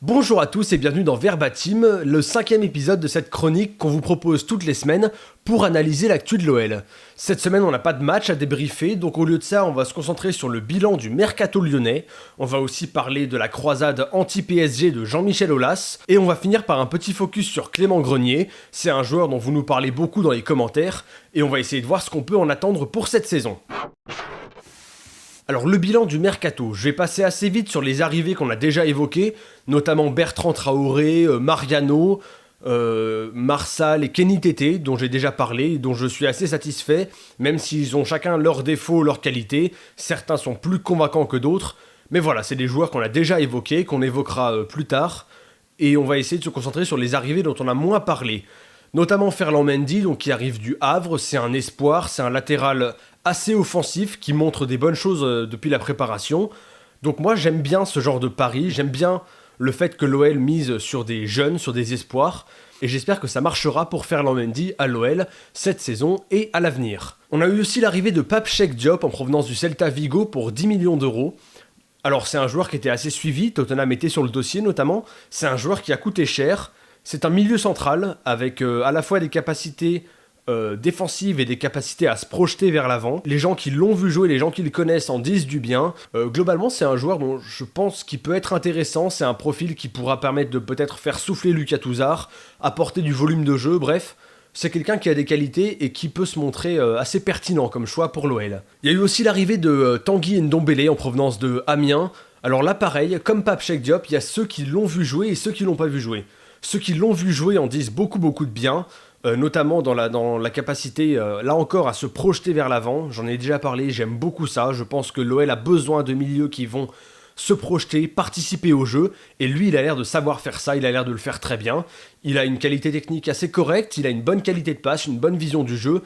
Bonjour à tous et bienvenue dans Verbatim, le 5e épisode de cette chronique qu'on vous propose toutes les semaines pour analyser l'actu de l'OL. Cette semaine on n'a pas de match à débriefer, donc au lieu de ça on va se concentrer sur le bilan du mercato lyonnais, on va aussi parler de la croisade anti-PSG de Jean-Michel Aulas, et on va finir par un petit focus sur Clément Grenier, c'est un joueur dont vous nous parlez beaucoup dans les commentaires, et on va essayer de voir ce qu'on peut en attendre pour cette saison. Alors le bilan du mercato, je vais passer assez vite sur les arrivées qu'on a déjà évoquées, notamment Bertrand Traoré, Mariano, Marsal et Kenny Tété, dont j'ai déjà parlé, et dont je suis assez satisfait, même s'ils ont chacun leurs défauts, leurs qualités, certains sont plus convaincants que d'autres, mais voilà, c'est des joueurs qu'on a déjà évoqués, qu'on évoquera plus tard, et on va essayer de se concentrer sur les arrivées dont on a moins parlé. Notamment Ferland Mendy, donc, qui arrive du Havre, c'est un espoir, c'est un latéral assez offensif qui montre des bonnes choses depuis la préparation. Donc moi j'aime bien ce genre de pari, j'aime bien le fait que l'OL mise sur des jeunes, sur des espoirs, et j'espère que ça marchera pour Ferland Mendy à l'OL cette saison et à l'avenir. On a eu aussi l'arrivée de Pape Cheikh Diop en provenance du Celta Vigo pour 10 millions d'euros. Alors c'est un joueur qui était assez suivi, Tottenham était sur le dossier notamment, c'est un joueur qui a coûté cher, c'est un milieu central avec à la fois des capacités défensives et des capacités à se projeter vers l'avant. Les gens qui l'ont vu jouer, les gens qui le connaissent en disent du bien. Globalement, c'est un joueur dont je pense qu'il peut être intéressant. C'est un profil qui pourra permettre de peut-être faire souffler Lucas Touzard, apporter du volume de jeu, bref. C'est quelqu'un qui a des qualités et qui peut se montrer assez pertinent comme choix pour l'OL. Il y a eu aussi l'arrivée de Tanguy Ndombele en provenance de Amiens. Alors là, pareil, comme Pape Cheikh Diop, il y a ceux qui l'ont vu jouer et ceux qui l'ont pas vu jouer. Ceux qui l'ont vu jouer en disent beaucoup de bien. Notamment dans la capacité, là encore, à se projeter vers l'avant. J'en ai déjà parlé, j'aime beaucoup ça. Je pense que l'OL a besoin de milieux qui vont se projeter, participer au jeu. Et lui, il a l'air de savoir faire ça, il a l'air de le faire très bien. Il a une qualité technique assez correcte, il a une bonne qualité de passe, une bonne vision du jeu,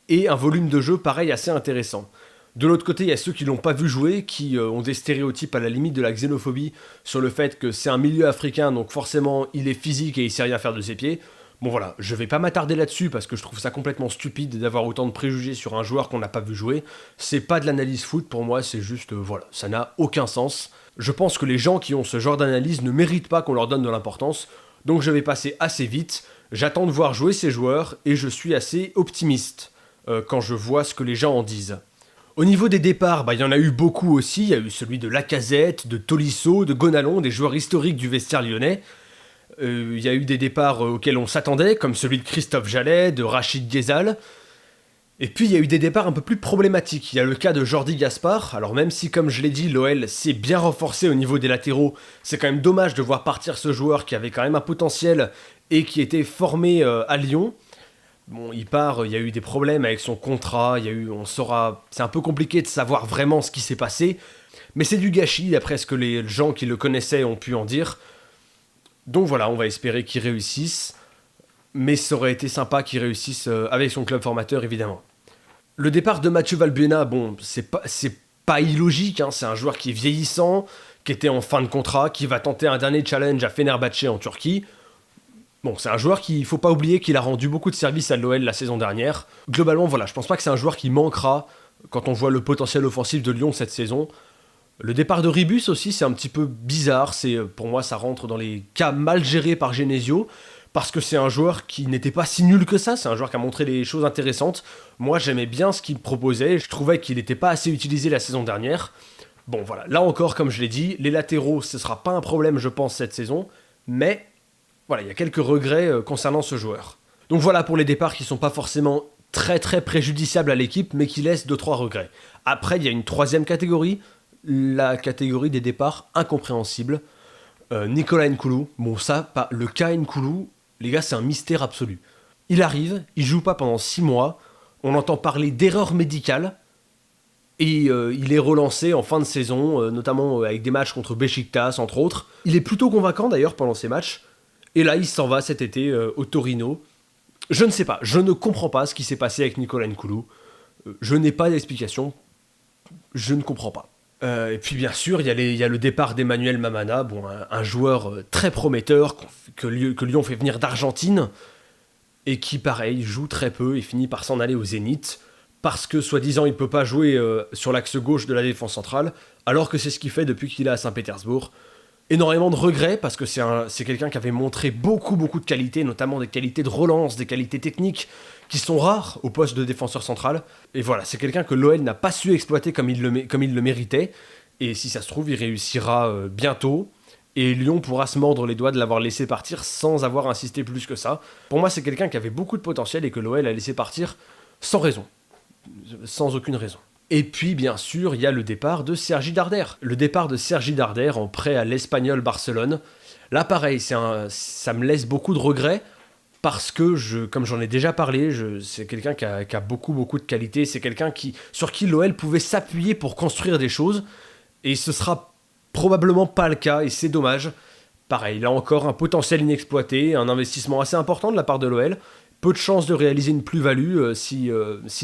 et un volume de jeu, pareil, assez intéressant. De l'autre côté, il y a ceux qui l'ont pas vu jouer, qui ont des stéréotypes à la limite de la xénophobie sur le fait que c'est un milieu africain, donc forcément, il est physique et il sait rien faire de ses pieds. Bon voilà, je vais pas m'attarder là-dessus parce que je trouve ça complètement stupide d'avoir autant de préjugés sur un joueur qu'on n'a pas vu jouer. C'est pas de l'analyse foot pour moi, c'est juste, voilà, ça n'a aucun sens. Je pense que les gens qui ont ce genre d'analyse ne méritent pas qu'on leur donne de l'importance, donc je vais passer assez vite. J'attends de voir jouer ces joueurs et je suis assez optimiste quand je vois ce que les gens en disent. Au niveau des départs, il y en a eu beaucoup aussi, il y a eu celui de Lacazette, de Tolisso, de Gonalon, des joueurs historiques du vestiaire lyonnais. Il y a eu des départs auxquels on s'attendait, comme celui de Christophe Jallet, de Rachid Ghezal. Et puis il y a eu des départs un peu plus problématiques. Il y a le cas de Jordi Gaspard. Alors même si, comme je l'ai dit, l'OL s'est bien renforcé au niveau des latéraux, c'est quand même dommage de voir partir ce joueur qui avait quand même un potentiel et qui était formé à Lyon. Bon, il part, il y a eu des problèmes avec son contrat, c'est un peu compliqué de savoir vraiment ce qui s'est passé, mais c'est du gâchis, d'après ce que les gens qui le connaissaient ont pu en dire. Donc voilà, on va espérer qu'il réussisse, mais ça aurait été sympa qu'il réussisse avec son club formateur, évidemment. Le départ de Mathieu Valbuena, bon, c'est pas illogique, hein, c'est un joueur qui est vieillissant, qui était en fin de contrat, qui va tenter un dernier challenge à Fenerbahçe en Turquie. Bon, c'est un joueur qu'il faut pas oublier qu'il a rendu beaucoup de services à l'OL la saison dernière. Globalement, voilà, je pense pas que c'est un joueur qui manquera quand on voit le potentiel offensif de Lyon cette saison. Le départ de Ribus aussi, c'est un petit peu bizarre. Pour moi, ça rentre dans les cas mal gérés par Genesio, parce que c'est un joueur qui n'était pas si nul que ça. C'est un joueur qui a montré des choses intéressantes. Moi, j'aimais bien ce qu'il proposait. Je trouvais qu'il n'était pas assez utilisé la saison dernière. Bon, voilà. Là encore, comme je l'ai dit, les latéraux, ce sera pas un problème, je pense, cette saison. Mais voilà, il y a quelques regrets concernant ce joueur. Donc voilà pour les départs qui sont pas forcément très préjudiciables à l'équipe, mais qui laissent 2-3 regrets. Après, il y a une troisième catégorie, la catégorie des départs incompréhensibles. Nicolas Nkoulou, bon ça, le cas Nkoulou, les gars, c'est un mystère absolu. Il arrive, il joue pas pendant 6 mois, on entend parler d'erreurs médicales, et il est relancé en fin de saison, notamment avec des matchs contre Beşiktaş, entre autres. Il est plutôt convaincant d'ailleurs pendant ces matchs, et là il s'en va cet été au Torino. Je ne sais pas, je ne comprends pas ce qui s'est passé avec Nicolas Nkoulou. Je n'ai pas d'explication, je ne comprends pas. Et puis bien sûr, il y a le départ d'Emmanuel Mamana, bon, un joueur très prometteur que Lyon fait venir d'Argentine et qui, pareil, joue très peu et finit par s'en aller au Zénith parce que, soi-disant, il ne peut pas jouer sur l'axe gauche de la défense centrale, alors que c'est ce qu'il fait depuis qu'il est à Saint-Pétersbourg. Énormément de regrets parce que c'est quelqu'un qui avait montré beaucoup de qualités, notamment des qualités de relance, des qualités techniques qui sont rares au poste de défenseur central. Et voilà, c'est quelqu'un que l'OL n'a pas su exploiter comme il le méritait. Et si ça se trouve, il réussira bientôt. Et Lyon pourra se mordre les doigts de l'avoir laissé partir sans avoir insisté plus que ça. Pour moi, c'est quelqu'un qui avait beaucoup de potentiel et que l'OL a laissé partir sans raison. Sans aucune raison. Et puis, bien sûr, il y a le départ de Sergi Darder. Le départ de Sergi Darder en prêt à l'Espagnol Barcelone. Là, pareil, ça me laisse beaucoup de regrets parce que, comme j'en ai déjà parlé, c'est quelqu'un qui a beaucoup de qualités. C'est quelqu'un sur qui l'OL pouvait s'appuyer pour construire des choses. Et ce sera probablement pas le cas, et c'est dommage. Pareil, là encore, un potentiel inexploité, un investissement assez important de la part de l'OL. Peu de chances de réaliser une plus-value si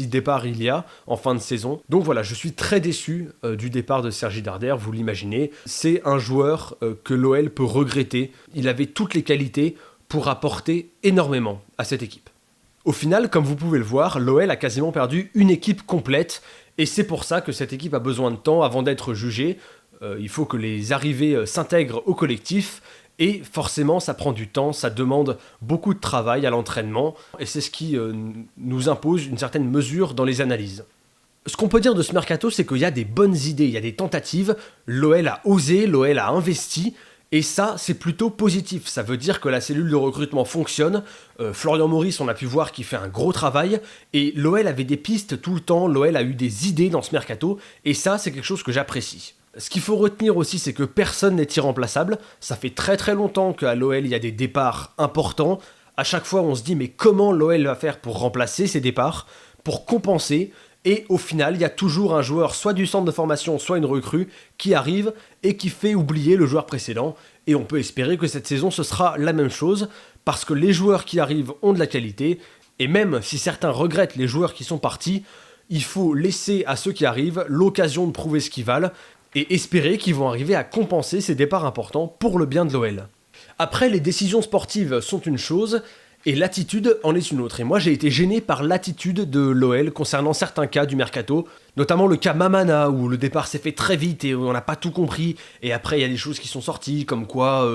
départ il y a en fin de saison. Donc voilà, je suis très déçu du départ de Sergi Darder, vous l'imaginez. C'est un joueur que l'OL peut regretter. Il avait toutes les qualités pour apporter énormément à cette équipe. Au final, comme vous pouvez le voir, l'OL a quasiment perdu une équipe complète. Et c'est pour ça que cette équipe a besoin de temps avant d'être jugée. Il faut que les arrivées s'intègrent au collectif. Et forcément, ça prend du temps, ça demande beaucoup de travail à l'entraînement, et c'est ce qui nous impose une certaine mesure dans les analyses. Ce qu'on peut dire de ce mercato, c'est qu'il y a des bonnes idées, il y a des tentatives, l'OL a osé, l'OL a investi, et ça, c'est plutôt positif. Ça veut dire que la cellule de recrutement fonctionne, Florian Maurice, on a pu voir qu'il fait un gros travail, et l'OL avait des pistes tout le temps, l'OL a eu des idées dans ce mercato, et ça, c'est quelque chose que j'apprécie. Ce qu'il faut retenir aussi, c'est que personne n'est irremplaçable. Ça fait très longtemps qu'à l'OL, il y a des départs importants. À chaque fois, on se dit, mais comment l'OL va faire pour remplacer ces départs, pour compenser? Et au final, il y a toujours un joueur, soit du centre de formation, soit une recrue, qui arrive et qui fait oublier le joueur précédent. Et on peut espérer que cette saison, ce sera la même chose, parce que les joueurs qui arrivent ont de la qualité. Et même si certains regrettent les joueurs qui sont partis, il faut laisser à ceux qui arrivent l'occasion de prouver ce qu'ils valent, et espérer qu'ils vont arriver à compenser ces départs importants pour le bien de l'OL. Après, les décisions sportives sont une chose, et l'attitude en est une autre. Et moi, j'ai été gêné par l'attitude de l'OL concernant certains cas du mercato, notamment le cas Mamana, où le départ s'est fait très vite et on n'a pas tout compris, et après, il y a des choses qui sont sorties, comme quoi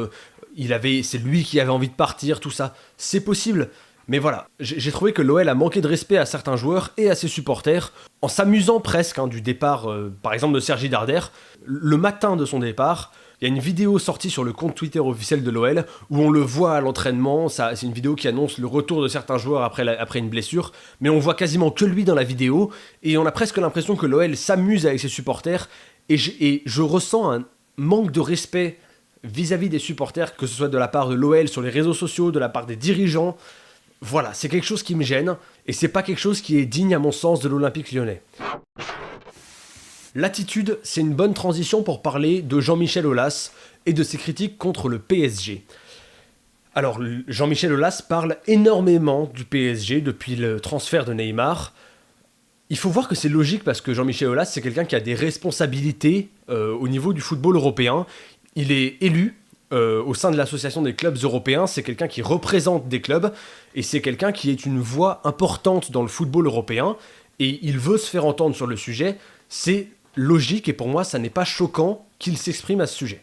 c'est lui qui avait envie de partir, tout ça. C'est possible. Mais voilà, j'ai trouvé que l'OL a manqué de respect à certains joueurs et à ses supporters, en s'amusant presque du départ, par exemple de Sergi Darder. Le matin de son départ, il y a une vidéo sortie sur le compte Twitter officiel de l'OL, où on le voit à l'entraînement. C'est une vidéo qui annonce le retour de certains joueurs après une blessure, mais on voit quasiment que lui dans la vidéo, et on a presque l'impression que l'OL s'amuse avec ses supporters, et je ressens un manque de respect vis-à-vis des supporters, que ce soit de la part de l'OL sur les réseaux sociaux, de la part des dirigeants. Voilà, c'est quelque chose qui me gêne, et c'est pas quelque chose qui est digne à mon sens de l'Olympique Lyonnais. L'attitude, c'est une bonne transition pour parler de Jean-Michel Aulas et de ses critiques contre le PSG. Alors, Jean-Michel Aulas parle énormément du PSG depuis le transfert de Neymar. Il faut voir que c'est logique parce que Jean-Michel Aulas, c'est quelqu'un qui a des responsabilités au niveau du football européen. Il est élu au sein de l'association des clubs européens, c'est quelqu'un qui représente des clubs, et c'est quelqu'un qui est une voix importante dans le football européen, et il veut se faire entendre sur le sujet. C'est logique, et pour moi, ça n'est pas choquant qu'il s'exprime à ce sujet.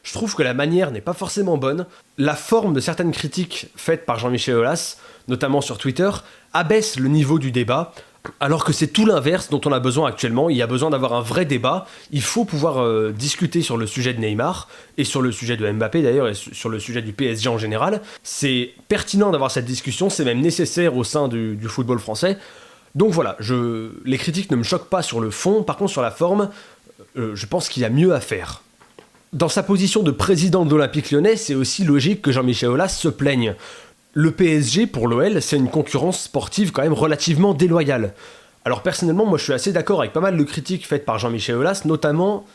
Je trouve que la manière n'est pas forcément bonne. La forme de certaines critiques faites par Jean-Michel Aulas, notamment sur Twitter, abaisse le niveau du débat, alors que c'est tout l'inverse dont on a besoin actuellement. Il y a besoin d'avoir un vrai débat. Il faut pouvoir discuter sur le sujet de Neymar, et sur le sujet de Mbappé d'ailleurs, et sur le sujet du PSG en général. C'est pertinent d'avoir cette discussion, c'est même nécessaire au sein du football français. Donc voilà, les critiques ne me choquent pas sur le fond, par contre sur la forme, je pense qu'il y a mieux à faire. Dans sa position de président de l'Olympique Lyonnais, c'est aussi logique que Jean-Michel Aulas se plaigne. Le PSG, pour l'OL, c'est une concurrence sportive quand même relativement déloyale. Alors personnellement, moi je suis assez d'accord avec pas mal de critiques faites par Jean-Michel Aulas, notamment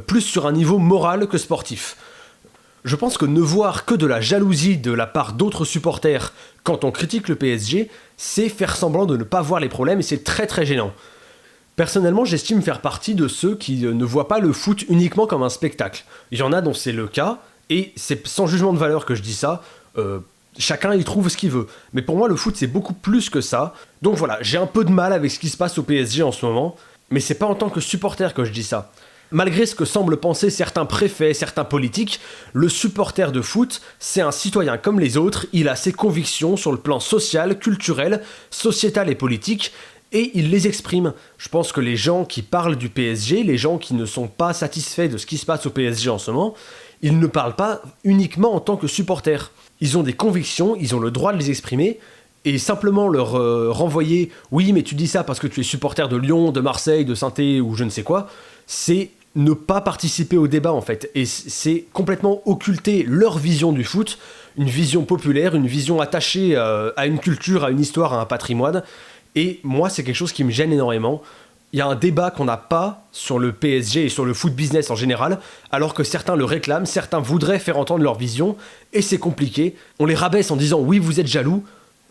plus sur un niveau moral que sportif. Je pense que ne voir que de la jalousie de la part d'autres supporters quand on critique le PSG, c'est faire semblant de ne pas voir les problèmes, et c'est très gênant. Personnellement, j'estime faire partie de ceux qui ne voient pas le foot uniquement comme un spectacle. Il y en a dont c'est le cas, et c'est sans jugement de valeur que je dis ça. Chacun y trouve ce qu'il veut. Mais pour moi, le foot, c'est beaucoup plus que ça. Donc voilà, j'ai un peu de mal avec ce qui se passe au PSG en ce moment, mais c'est pas en tant que supporter que je dis ça. Malgré ce que semblent penser certains préfets, certains politiques, le supporter de foot, c'est un citoyen comme les autres, il a ses convictions sur le plan social, culturel, sociétal et politique, et il les exprime. Je pense que les gens qui parlent du PSG, les gens qui ne sont pas satisfaits de ce qui se passe au PSG en ce moment, ils ne parlent pas uniquement en tant que supporters. Ils ont des convictions, ils ont le droit de les exprimer, et simplement leur renvoyer « oui, mais tu dis ça parce que tu es supporter de Lyon, de Marseille, de Saint-Étienne ou je ne sais quoi », c'est ne pas participer au débat en fait. Et c'est complètement occulter leur vision du foot, une vision populaire, une vision attachée à une culture, à une histoire, à un patrimoine. Et moi, c'est quelque chose qui me gêne énormément. Il y a un débat qu'on n'a pas sur le PSG et sur le foot business en général, alors que certains le réclament, certains voudraient faire entendre leur vision, et c'est compliqué. On les rabaisse en disant « oui, vous êtes jaloux ».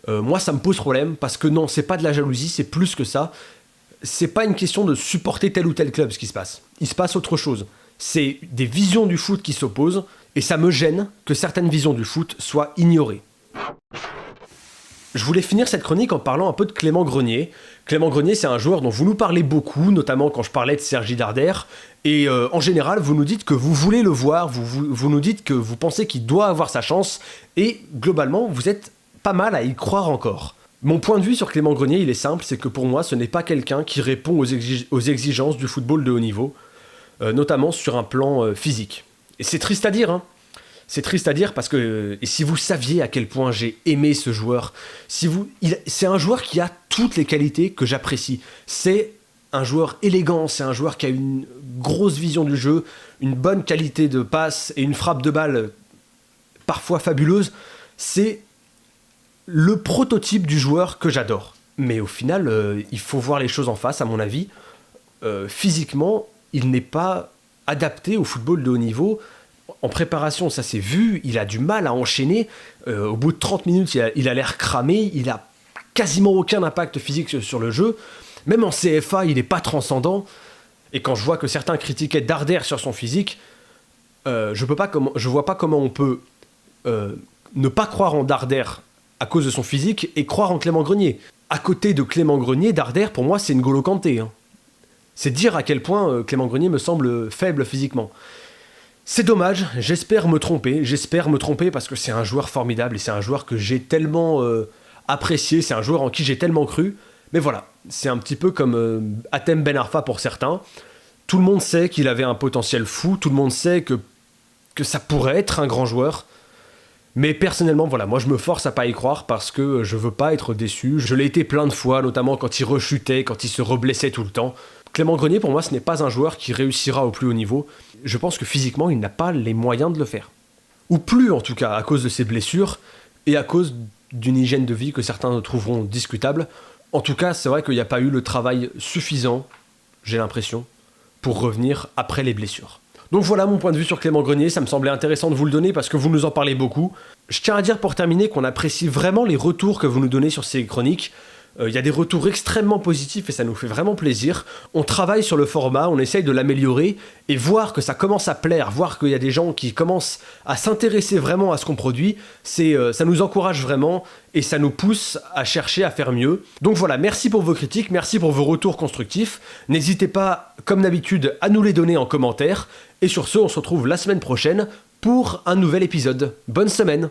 Moi, ça me pose problème, parce que non, c'est pas de la jalousie, c'est plus que ça. C'est pas une question de supporter tel ou tel club, ce qui se passe. Il se passe autre chose. C'est des visions du foot qui s'opposent, et ça me gêne que certaines visions du foot soient ignorées. Je voulais finir cette chronique en parlant un peu de Clément Grenier. Clément Grenier, c'est un joueur dont vous nous parlez beaucoup, notamment quand je parlais de Sergi Darder. Et en général, vous nous dites que vous voulez le voir, vous nous dites que vous pensez qu'il doit avoir sa chance, et globalement, vous êtes pas mal à y croire encore. Mon point de vue sur Clément Grenier, il est simple, c'est que pour moi, ce n'est pas quelqu'un qui répond aux exigences du football de haut niveau, notamment sur un plan physique. Et c'est triste à dire, hein. C'est triste à dire parce que, et si vous saviez à quel point j'ai aimé ce joueur, c'est un joueur qui a toutes les qualités que j'apprécie. C'est un joueur élégant, c'est un joueur qui a une grosse vision du jeu, une bonne qualité de passe et une frappe de balle parfois fabuleuse. C'est le prototype du joueur que j'adore. Mais au final, il faut voir les choses en face, à mon avis. Physiquement, il n'est pas adapté au football de haut niveau. En préparation, ça s'est vu, il a du mal à enchaîner. Au bout de 30 minutes, il a l'air cramé, il a quasiment aucun impact physique sur le jeu. Même en CFA, il n'est pas transcendant. Et quand je vois que certains critiquaient Darder sur son physique, je vois pas comment on peut ne pas croire en Darder à cause de son physique et croire en Clément Grenier. À côté de Clément Grenier, Darder, pour moi, c'est N'Golo Kanté. Hein. C'est dire à quel point Clément Grenier me semble faible physiquement. C'est dommage, j'espère me tromper parce que c'est un joueur formidable et c'est un joueur que j'ai tellement apprécié, c'est un joueur en qui j'ai tellement cru. Mais voilà, c'est un petit peu comme Hatem Ben Arfa pour certains. Tout le monde sait qu'il avait un potentiel fou, tout le monde sait que ça pourrait être un grand joueur. Mais personnellement, voilà, moi je me force à pas y croire parce que je veux pas être déçu. Je l'ai été plein de fois, notamment quand il rechutait, quand il se reblessait tout le temps. Clément Grenier, pour moi, ce n'est pas un joueur qui réussira au plus haut niveau. Je pense que physiquement, il n'a pas les moyens de le faire. Ou plus, en tout cas, à cause de ses blessures et à cause d'une hygiène de vie que certains trouveront discutable. En tout cas, c'est vrai qu'il n'y a pas eu le travail suffisant, j'ai l'impression, pour revenir après les blessures. Donc voilà mon point de vue sur Clément Grenier, ça me semblait intéressant de vous le donner parce que vous nous en parlez beaucoup. Je tiens à dire pour terminer qu'on apprécie vraiment les retours que vous nous donnez sur ces chroniques. Il y a des retours extrêmement positifs et ça nous fait vraiment plaisir. On travaille sur le format, on essaye de l'améliorer et voir que ça commence à plaire, voir qu'il y a des gens qui commencent à s'intéresser vraiment à ce qu'on produit, ça nous encourage vraiment et ça nous pousse à chercher à faire mieux. Donc voilà, merci pour vos critiques, merci pour vos retours constructifs. N'hésitez pas, comme d'habitude, à nous les donner en commentaire. Et sur ce, on se retrouve la semaine prochaine pour un nouvel épisode. Bonne semaine!